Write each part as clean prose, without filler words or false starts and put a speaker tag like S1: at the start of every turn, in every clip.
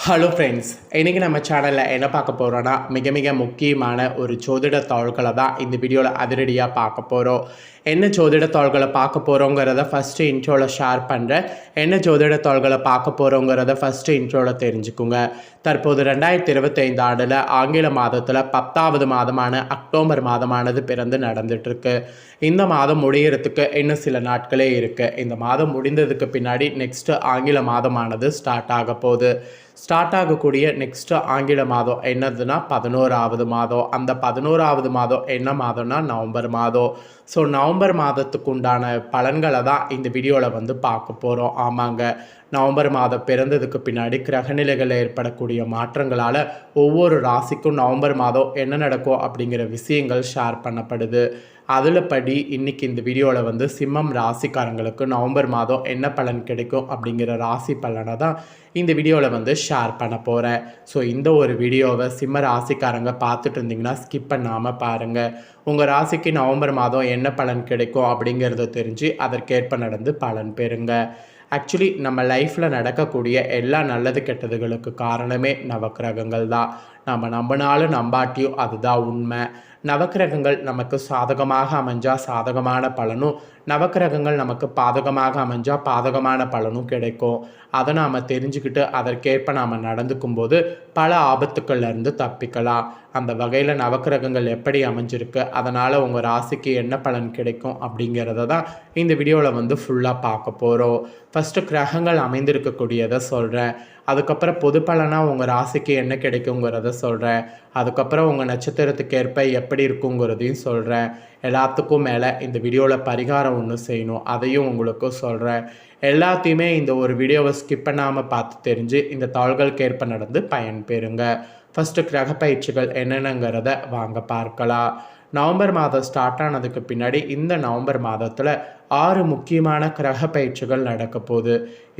S1: Hello friends, இன்றைக்கி நம்ம சேனலில் என்ன பார்க்க போகிறோன்னா மிக மிக முக்கியமான ஒரு ஜோதிட தாள்களை தான் இந்த வீடியோவில் அதிரடியாக பார்க்க போகிறோம். என்ன ஜோதிட தாள்களை பார்க்க போகிறோங்கிறத ஃபஸ்ட்டு இன்ட்ரோவில் ஷேர் பண்ணுறேன். என்ன ஜோதிட தாள்களை பார்க்க போகிறோங்கிறத ஃபஸ்ட்டு இன்ட்ரோவில் தெரிஞ்சுக்குங்க. தற்போது 2025 ஆண்டில் ஆங்கில மாதத்தில் 10வது மாதமான அக்டோபர் மாதமானது பிறந்து நடந்துகிட்ருக்கு. இந்த மாதம் முடிகிறதுக்கு இன்னும் சில நாட்களே இருக்குது. இந்த மாதம் முடிந்ததுக்கு பின்னாடி நெக்ஸ்ட்டு ஆங்கில மாதமானது ஸ்டார்ட் ஆக போகுது. ஸ்டார்ட் ஆகக்கூடிய நெக்ஸ்ட்டு ஆங்கில மாதம் என்னதுன்னா 11வது மாதம். அந்த 11வது மாதம் என்ன மாதம்னா நவம்பர் மாதம். ஸோ நவம்பர் மாதத்துக்கு உண்டான பலன்களை தான் இந்த வீடியோவில் பார்க்க போகிறோம். ஆமாங்க, நவம்பர் மாதம் பிறந்ததுக்கு பின்னாடி கிரகநிலைகளில் ஏற்படக்கூடிய மாற்றங்களால் ஒவ்வொரு ராசிக்கும் நவம்பர் மாதம் என்ன நடக்கும் அப்படிங்கிற விஷயங்கள் ஷேர் பண்ணப்படுது. அதில் படி இன்றைக்கி இந்த வீடியோவில் சிம்மம் ராசிக்காரங்களுக்கு நவம்பர் மாதம் என்ன பலன் கிடைக்கும் அப்படிங்கிற ராசி பலனை தான் இந்த வீடியோவில் ஷேர் பண்ண போகிறேன். ஸோ இந்த ஒரு வீடியோவை சிம்ம ராசிக்காரங்க பார்த்துட்டு இருந்தீங்கன்னா ஸ்கிப் பண்ணாமல் பாருங்கள். உங்கள் ராசிக்கு நவம்பர் மாதம் என்ன பலன் கிடைக்கும் அப்படிங்கிறத தெரிஞ்சு அதற்கேற்ப நடந்து பலன் பெறுங்க. ஆக்சுவலி நம்ம லைஃப்பில் நடக்கக்கூடிய எல்லா நல்லது கெட்டதுகளுக்கு காரணமே நவக்கிரகங்கள் தான். நம்ம நம்பினாலும் நம்பாட்டியும் அதுதான் உண்மை. நவக்கிரகங்கள் நமக்கு சாதகமாக அமைஞ்சால் சாதகமான பலனும், நவக்கிரகங்கள் நமக்கு பாதகமாக அமைஞ்சால் பாதகமான பலனும் கிடைக்கும். அதை நாம் தெரிஞ்சுக்கிட்டு அதற்கேற்ப நாம் நடந்துக்கும் போது பல ஆபத்துக்கள்லேருந்து தப்பிக்கலாம். அந்த வகையில் நவக்கிரகங்கள் எப்படி அமைஞ்சிருக்கு, அதனால் உங்கள் ராசிக்கு என்ன பலன் கிடைக்கும் அப்படிங்கிறத தான் இந்த வீடியோவில் ஃபுல்லாக பார்க்க போகிறோம். ஃபஸ்ட்டு கிரகங்கள் அமைந்திருக்கக்கூடியதை சொல்கிறேன். அதுக்கப்புறம் பொது பலனாக உங்கள் ராசிக்கு என்ன கிடைக்குங்கிறத சொல்கிறேன். அதுக்கப்புறம் உங்கள் நட்சத்திரத்துக்கு ஏற்ப எப்படி இருக்குங்கிறதையும் சொல்கிறேன். எல்லாத்துக்கும் மேலே இந்த வீடியோவில் பரிகாரம் ஒன்று செய்யணும், அதையும் உங்களுக்கு சொல்கிறேன். எல்லாத்தையுமே இந்த ஒரு வீடியோவை ஸ்கிப் பண்ணாமல் பார்த்து தெரிஞ்சு இந்த தாள்களுக்கு ஏற்ப நடந்து பயன் பெறுங்க. ஃபஸ்ட்டு கிரக பயிற்சிகள் என்னென்னங்கிறத வாங்க பார்க்கலாம். நவம்பர் மாதம் ஸ்டார்ட் ஆனதுக்கு பின்னாடி இந்த நவம்பர் மாதத்தில் 6 முக்கியமான கிரக பயிற்சிகள் நடக்க போகுது.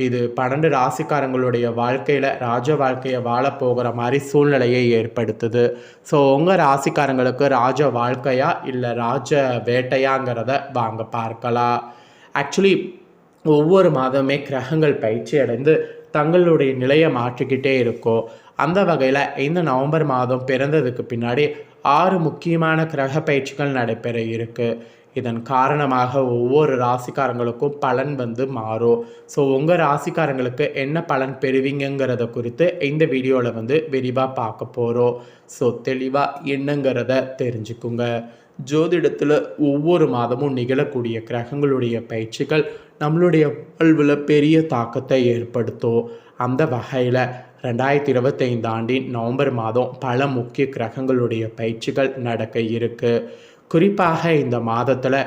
S1: இது 12 ராசிக்காரங்களுடைய வாழ்க்கையில் ராஜ வாழ்க்கையை வாழ போகிற மாதிரி சூழ்நிலையை ஏற்படுத்துது. ஸோ உங்கள் ராசிக்காரங்களுக்கு ராஜ வாழ்க்கையா இல்லை ராஜ வேட்டையாங்கிறத வாங்க பார்க்கலாம். ஆக்சுவலி ஒவ்வொரு மாதமே கிரகங்கள் பயிற்சி அடைந்து தங்களுடைய நிலையை மாற்றிக்கிட்டே இருக்கும். அந்த வகையில் இந்த நவம்பர் மாதம் பிறந்ததுக்கு பின்னாடி 6 முக்கியமான கிரக பயிற்சிகள் நடைபெற இருக்குது. இதன் காரணமாக ஒவ்வொரு ராசிக்காரங்களுக்கும் பலன் மாறும். ஸோ உங்கள் ராசிக்காரங்களுக்கு என்ன பலன் பெறுவீங்கிறத குறித்து இந்த வீடியோவில் விரிவாக பார்க்க போகிறோம். ஸோ தெளிவாக என்னங்கிறத தெரிஞ்சுக்குங்க. ஜோதிடத்தில் ஒவ்வொரு மாதமும் நிகழக்கூடிய கிரகங்களுடைய பயிற்சிகள் நம்மளுடைய வாழ்வில் பெரிய தாக்கத்தை ஏற்படுத்தும். அந்த வகையில் 2025 ஆண்டின் நவம்பர் மாதம் பல முக்கிய கிரகங்களுடைய பயிற்சிகள் நடக்க இருக்குது. குறிப்பாக இந்த மாதத்தில்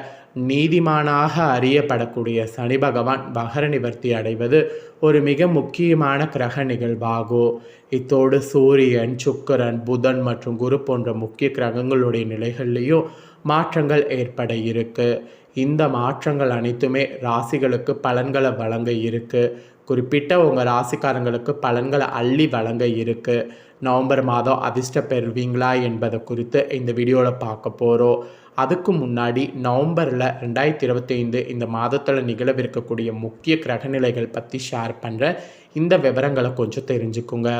S1: நீதிமானாக அறியப்படக்கூடிய சனி பகவான் மகர நிவர்த்தி அடைவது ஒரு மிக முக்கியமான கிரக நிகழ்வாகும். இத்தோடு சூரியன், சுக்கிரன், புதன் மற்றும் குரு போன்ற முக்கிய கிரகங்களுடைய நிலைகள்லேயும் மாற்றங்கள் ஏற்பட இருக்கு. இந்த மாற்றங்கள் அனைத்துமே ராசிகளுக்கு பலன்களை வழங்க இருக்கு. குறிப்பிட்ட உங்கள் ராசிக்காரங்களுக்கு பலன்களை அள்ளி வழங்க இருக்குது. நவம்பர் மாதம் அதிர்ஷ்டம் பெறுவீங்களா என்பதை குறித்து இந்த வீடியோவில் பார்க்க போகிறோம். அதுக்கு முன்னாடி நவம்பரில் 2025 இந்த மாதத்தில் நிகழவிருக்கக்கூடிய முக்கிய கிரகநிலைகள் பற்றி ஷேர் பண்ணுற இந்த விவரங்களை கொஞ்சம் தெரிஞ்சுக்குங்க.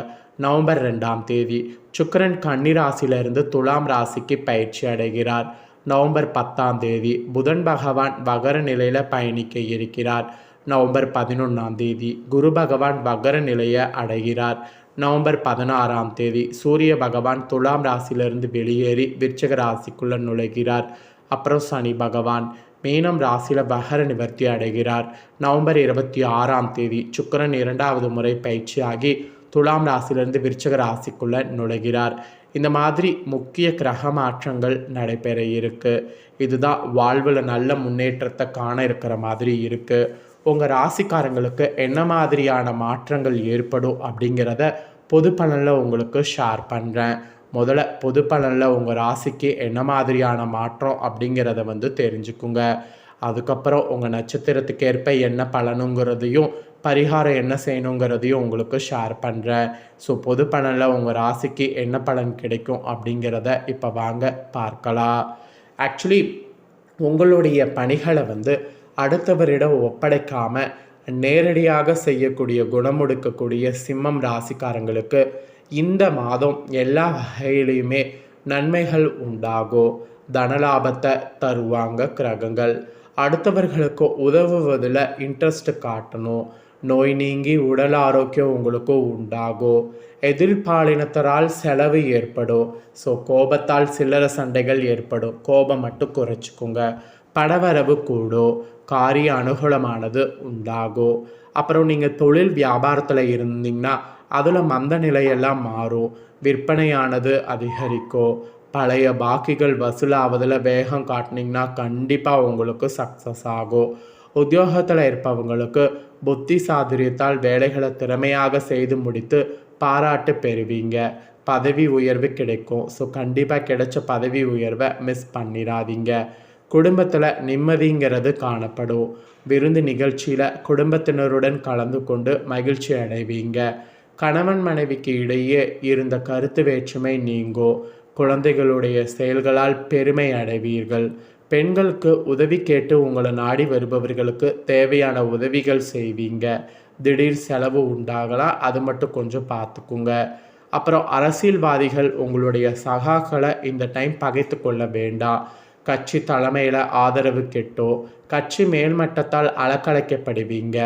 S1: நவம்பர் 2ஆம் தேதி சுக்கிரன் கன்னி ராசியிலிருந்து துலாம் ராசிக்கு பயிற்சி அடைகிறார். நவம்பர் 10ஆம் தேதி புதன் பகவான் மகர நிலையில் பயணிக்க இருக்கிறார். நவம்பர் 11ஆம் தேதி குரு பகவான் மகர நிலையை அடைகிறார். நவம்பர் 16ஆம் தேதி சூரிய பகவான் துலாம் ராசியிலிருந்து வெளியேறி விருச்சிக ராசிக்குள்ளே நுழைகிறார். அப்புறம் சனி பகவான் மீனம் ராசியில் மகர நிவர்த்தி அடைகிறார். நவம்பர் 26ஆம் தேதி சுக்கிரன் 2வது முறை பயிற்சியாகி துலாம் ராசியிலிருந்து விருச்சிக ராசிக்குள்ளே நுழைகிறார். இந்த மாதிரி முக்கிய கிரக மாற்றங்கள் நடைபெற இருக்குது. இதுதான் வாழ்வில் நல்ல முன்னேற்றத்தை காண இருக்கிற மாதிரி இருக்குது. உங்கள் ராசிக்காரங்களுக்கு என்ன மாதிரியான மாற்றங்கள் ஏற்படும் அப்படிங்கிறத பொது பலனில் உங்களுக்கு ஷேர் பண்ணுறேன். முதல்ல பொது பலனில் உங்கள் ராசிக்கு என்ன மாதிரியான மாற்றம் அப்படிங்கிறத தெரிஞ்சுக்குங்க. அதுக்கப்புறம் உங்கள் நட்சத்திரத்துக்கு ஏற்ப என்ன பலனுங்கிறதையும் பரிகாரம் என்ன செய்யணுங்கிறதையும் உங்களுக்கு ஷேர் பண்ணுறேன். ஸோ பொது பலனில் உங்கள் ராசிக்கு என்ன பலன் கிடைக்கும் அப்படிங்கிறத இப்போ வாங்க பார்க்கலாம். ஆக்சுவலி உங்களுடைய பணிகளை அடுத்தவரிடம் ஒப்படைக்காமல் நேரடியாக செய்யக்கூடிய குணமுடுக்கக்கூடிய சிம்மம் ராசிக்காரங்களுக்கு இந்த மாதம் எல்லா வகையிலையுமே நன்மைகள் உண்டாகும். தனலாபத்தை தருவாங்க கிரகங்கள். அடுத்தவர்களுக்கு உதவுவதில் இன்ட்ரெஸ்ட் காட்டணும். நோய் நீங்கி உடல் ஆரோக்கியம் உங்களுக்கு உண்டாகும். எதிர்பாலினத்தரால் செலவு ஏற்படும். ஸோ கோபத்தால் சில்லறை சண்டைகள் ஏற்படும். கோபம் மட்டும் குறைச்சிக்கோங்க. பணவரவு கூடும். காரிய அனுகூலமானது உண்டாகும். அப்புறம் நீங்கள் தொழில் வியாபாரத்தில் இருந்தீங்கன்னா அதில் மந்த நிலையெல்லாம் மாறும். விற்பனையானது அதிகரிக்கும். பழைய பாக்கிகள் வசூலாவதில் வேகம் காட்டினீங்கன்னா கண்டிப்பாக உங்களுக்கு சக்ஸஸ் ஆகும். உத்தியோகத்தில் இருப்பவங்களுக்கு புத்தி சாதுரியத்தால் வேலைகளை திறமையாக செய்து முடித்து பாராட்டு பெறுவீங்க. பதவி உயர்வு கிடைக்கும். ஸோ கண்டிப்பாக கிடைச்ச பதவி உயர்வை மிஸ் பண்ணிடாதீங்க. குடும்பத்தில் நிம்மதிங்கிறது காணப்படும். விருந்து நிகழ்ச்சியில் குடும்பத்தினருடன் கலந்து கொண்டு மகிழ்ச்சி அடைவீங்க. கணவன் மனைவிக்கு இடையே இருந்த கருத்து வேற்றுமை நீங்கும். குழந்தைகளுடைய செயல்களால் பெருமை அடைவீர்கள். பெண்களுக்கு உதவி கேட்டு உங்களை நாடி வருபவர்களுக்கு தேவையான உதவிகள் செய்வீங்க. திடீர் செலவு உண்டாகலாம், அது மட்டும் கொஞ்சம் பார்த்துக்குங்க. அப்புறம் அரசியல்வாதிகள் உங்களுடைய சகாக்களை இந்த டைம் பகைத்து கொள்ள வேண்டாம். கட்சி தலைமையில் ஆதரவு கெட்டோ, கட்சி மேல்மட்டத்தால் அலக்கழைக்கப்படுவீங்க.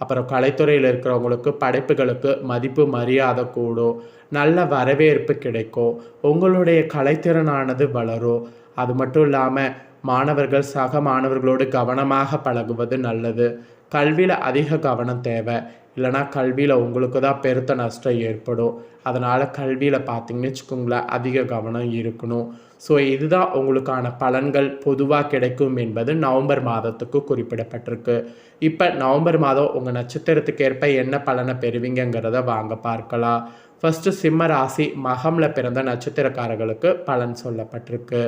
S1: அப்புறம் கலைத்துறையில் இருக்கிறவங்களுக்கு படைப்புகளுக்கு மதிப்பு மரியாதை கூடும். நல்ல வரவேற்பு கிடைக்கும். உங்களுடைய கலைத்திறனானது வளரும். அது மட்டும் இல்லாமல் மாணவர்கள் சக மாணவர்களோடு கவனமாக பழகுவது நல்லது. கல்வியில் அதிக கவனம் தேவை. இல்லைனா கல்வியில் உங்களுக்கு தான் பெருத்த நஷ்டம் ஏற்படும். அதனால் கல்வியில் பார்த்தீங்கன்னு வச்சுக்கோங்களேன், அதிக கவனம் இருக்கணும். ஸோ இதுதான் உங்களுக்கான பலன்கள் பொதுவாக கிடைக்கும் என்பது நவம்பர் மாதத்துக்கு குறிப்பிடப்பட்டிருக்கு. இப்போ நவம்பர் மாதம் உங்கள் நட்சத்திரத்துக்கு ஏற்ப என்ன பலனை பெறுவீங்கிறத வாங்க பார்க்கலாம். ஃபஸ்ட்டு சிம்ம ராசி மகமில் பிறந்த நட்சத்திரக்காரர்களுக்கு பலன் சொல்லப்பட்டிருக்கு.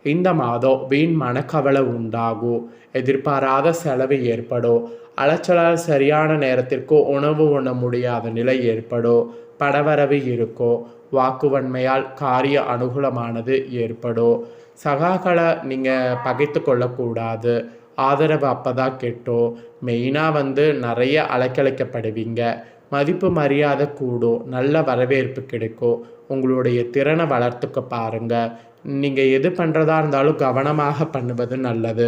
S1: இந்த மாதம் வீண் மனக்கவலை உண்டாகும். எதிர்பாராத செலவு ஏற்படும். அலைச்சலால் சரியான நேரத்திற்கு உணவு உண்ண முடியாத நிலை ஏற்படும். படவரவு இருக்கும். வாக்குவன்மையால் காரிய அனுகூலமானது ஏற்படும். சகாக்களை நீங்கள் பகைத்து கொள்ளக்கூடாது. ஆதரவு அப்போ தான் கெட்டோம். மெயினாக நிறைய அலைக்கழிக்கப்படுவீங்க. மதிப்பு மரியாதை கூடும். நல்ல வரவேற்பு கிடைக்கும். உங்களுடைய திறனை வளர்த்துக்க பாருங்கள். நீங்கள் எது பண்ணுறதா இருந்தாலும் கவனமாக பண்ணுவது நல்லது.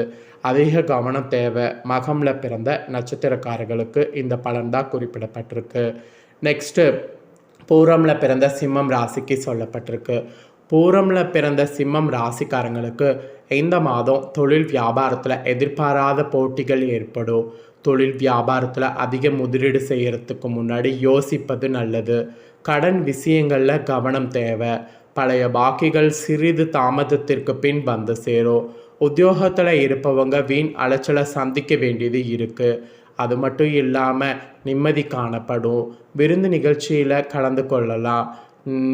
S1: அதிக கவனம் தேவை. மகமில் பிறந்த நட்சத்திரக்காரர்களுக்கு இந்த பலன் தான் குறிப்பிடப்பட்டிருக்கு. நெக்ஸ்ட்டு பூரமில் பிறந்த சிம்மம் ராசிக்கு சொல்லப்பட்டிருக்கு. பூரமில் பிறந்த சிம்மம் ராசிக்காரங்களுக்கு இந்த மாதம் தொழில் வியாபாரத்தில் எதிர்பாராத போட்டிகள் ஏற்படும். தொழில் வியாபாரத்தில் அதிக முதலீடு செய்கிறதுக்கு முன்னாடி யோசிப்பது நல்லது. கடன் விஷயங்களில் கவனம் தேவை. பழைய பாக்கிகள் சிறிது தாமதத்திற்கு பின் வந்து சேரும். உத்தியோகத்தில் இருப்பவங்க வீண் அலைச்சலை சந்திக்க வேண்டியது இருக்குது. அது மட்டும் இல்லாமல் நிம்மதி காணப்படும். விருந்து நிகழ்ச்சியில் கலந்து கொள்ளலாம்.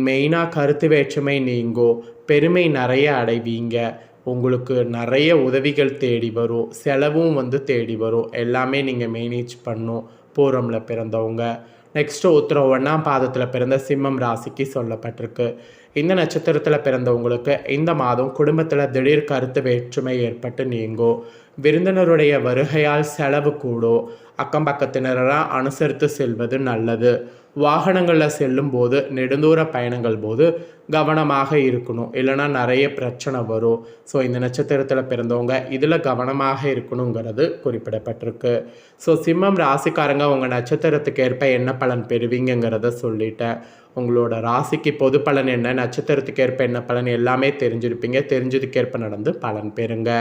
S1: மெயினாக கருத்து வேற்றுமை நீங்கும். பெருமை நிறைய அடைவீங்க. உங்களுக்கு நிறைய உதவிகள் தேடி வரும். செலவும் தேடி வரும். எல்லாமே நீங்கள் மேனேஜ் பண்ணும் பூரமில் பிறந்தவங்க. நெக்ஸ்ட்டு உத்திரம் 1ஆம் பாதத்தில் பிறந்த சிம்மம் ராசிக்கு சொல்லப்பட்டிருக்கு. இந்த நட்சத்திரத்தில் பிறந்தவங்களுக்கு இந்த மாதம் குடும்பத்தில் திடீர் கருத்து வேற்றுமை ஏற்பட்டு நீங்கும். விருந்தினருடைய வருகையால் செலவு கூடும். அக்கம் பக்கத்தினரெல்லாம் அனுசரித்து செல்வது நல்லது. வாகனங்களில் செல்லும் போது நெடுந்தூர பயணங்கள் போது கவனமாக இருக்கணும். இல்லைனா நிறைய பிரச்சனை வரும். ஸோ இந்த நட்சத்திரத்தில் பிறந்தவங்க இதில் கவனமாக இருக்கணுங்கிறது குறிப்பிடப்பட்டிருக்கு. ஸோ சிம்மம் ராசிக்காரங்க உங்கள் நட்சத்திரத்துக்கு ஏற்ப என்ன பலன் பெறுவீங்கிறத சொல்லிட்டேன். உங்களோட ராசிக்கு பொது பலன் என்ன, நட்சத்திரத்துக்கு ஏற்ப என்ன பலன் எல்லாமே தெரிஞ்சிருப்பீங்க. தெரிஞ்சதுக்கேற்ப நடந்து பலன் பெறுங்க.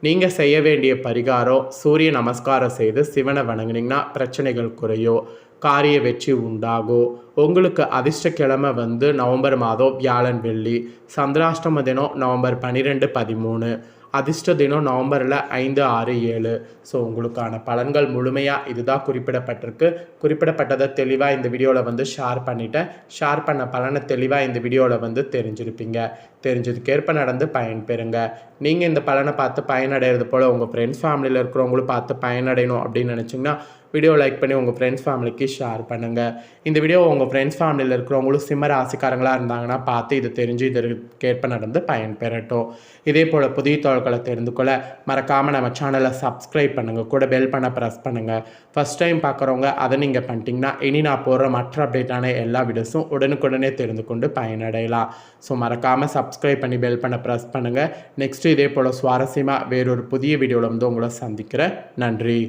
S1: நீங்கள் செய்ய வேண்டிய பரிகாரம் சூரிய நமஸ்காரம் செய்து சிவனை வணங்குனீங்கன்னா பிரச்சனைகள் குறையும். காரிய வெற்றி உண்டாகும். உங்களுக்கு அதிர்ஷ்டக்கிழமை நவம்பர் மாதம் வியாழன் வெள்ளி. சந்திராஷ்டம தினம் நவம்பர் 12, 13. அதிர்ஷ்ட தினம் நவம்பரில் 5, 6, 7. ஸோ உங்களுக்கான பலன்கள் முழுமையாக இதுதான் குறிப்பிடப்பட்டிருக்கு. குறிப்பிடப்பட்டதை தெளிவாக இந்த வீடியோவில் ஷேர் பண்ணிட்டேன். ஷேர் பண்ண பலனை தெளிவாக இந்த வீடியோவில் தெரிஞ்சிருப்பீங்க. தெரிஞ்சதுக்கேற்ப நடந்து பயன்பெறுங்க. நீங்கள் இந்த பலனை பார்த்து பயனடைகிறது போல் உங்கள் ஃப்ரெண்ட்ஸ் ஃபேமிலியில் இருக்கிறவங்களும் பார்த்து பயனடையணும் அப்படின்னு நினச்சிங்கன்னா வீடியோ லைக் பண்ணி உங்கள் ஃப்ரெண்ட்ஸ் ஃபேமிலிக்கு ஷேர் பண்ணுங்கள். இந்த வீடியோ உங்கள் ஃப்ரெண்ட்ஸ் ஃபேமிலியில் இருக்கிறவங்களும் சிம்ம ராசிக்காரங்களாக இருந்தாங்கன்னா பார்த்து இது தெரிஞ்சு இதற்கேற்ப நடந்து பயன்பெறட்டும். இதே போல் புதிய தகவல்களை தெரிந்து கொள்ள மறக்காமல் நம்ம சேனலை சப்ஸ்கிரைப் பண்ணுங்கள், கூட பெல் பண்ண ப்ரெஸ் பண்ணுங்கள். ஃபஸ்ட் டைம் பார்க்குறவங்க அதை நீங்கள் பண்ணிட்டீங்கன்னா இனி நான் போடுற மற்ற அப்டேட்டான எல்லா வீடியோஸும் உடனுக்குடனே தெரிந்து கொண்டு பயனடையலாம். ஸோ மறக்காமல் சப்ஸ்கிரைப் பண்ணி பெல் பண்ண ப்ரெஸ் பண்ணுங்கள். நெக்ஸ்ட்டு இதே போல் சுவாரஸ்யமாக வேறொரு புதிய வீடியோவில் வந்து உங்களை சந்திக்கிறேன். நன்றி.